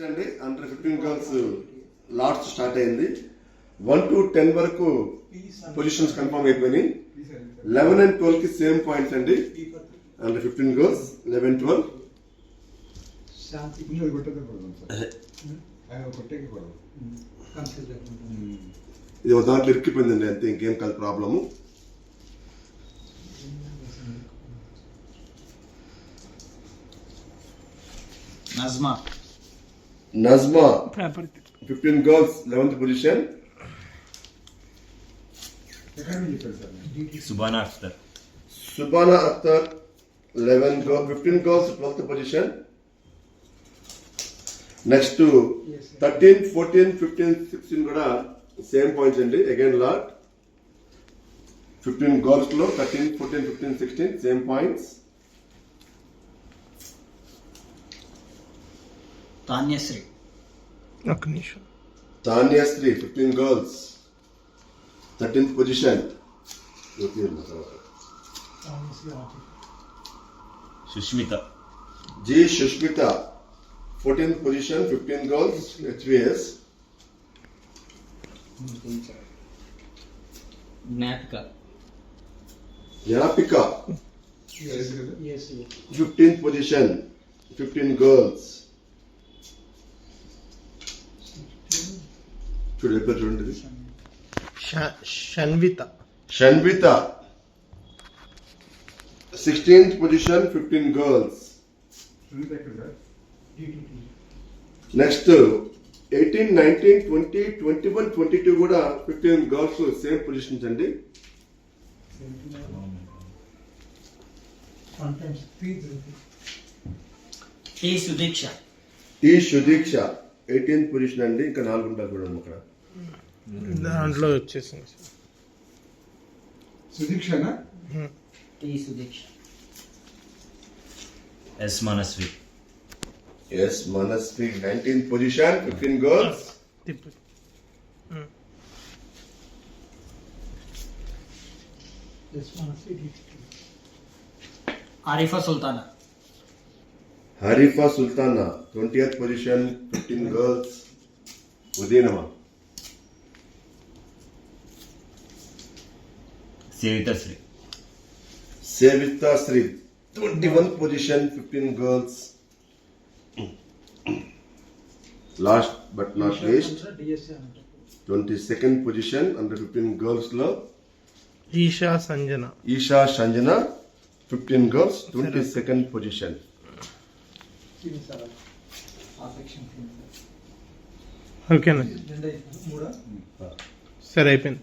అండి under 15 girls last start అయింది. 1 to 10 వరకు పొజిషన్స్ కన్ఫర్మ్ అయిపోయినాయి. 11 and 12 కి సేమ్ పాయింట్స్ అండి. అండర్ 15 గర్ల్స్ 11, 12 ఇది ఒక దాంట్లో ఇరికిపోయిందండి, అంతే, ఇంకేం కాదు ప్రాబ్లము. Najma 15 girls 11th position. Subana Akhtar 15 girls 12th position. Next 13, 14, 15, 16 కూడా సేమ్ పాయింట్స్ అండి. అగైన్ లాట్ 15 గర్ల్స్ లో 13, 14, 15, 16 same points. Tanyashree 15 girls 13th position. Sushmita 14th position 15 girls HVS. Gnapika 15th position 15 girls. చూడండి Shanvitha 16th position 15 girls. Next 18, 19, 20, 21, 22 కూడా 15 గర్ల్స్ సేమ్ పొజిషన్స్ అండి. T Sudeeksha 18th position అండి. ఇంకా 4 ఉంటారు చూడండి అక్కడ దాంట్లో వచ్చేసింది. Sudikshana S Manasvi 19th position 15 girls. Harifa Sultana 20th position 15 girls. ఉదయనమా Sevithashree 21th position 15 girls. Last but not least 22nd position under 15 girls లో Esha Sanjana 15 girls 22nd position. ఓకేనా, సరే అయిపోయింది.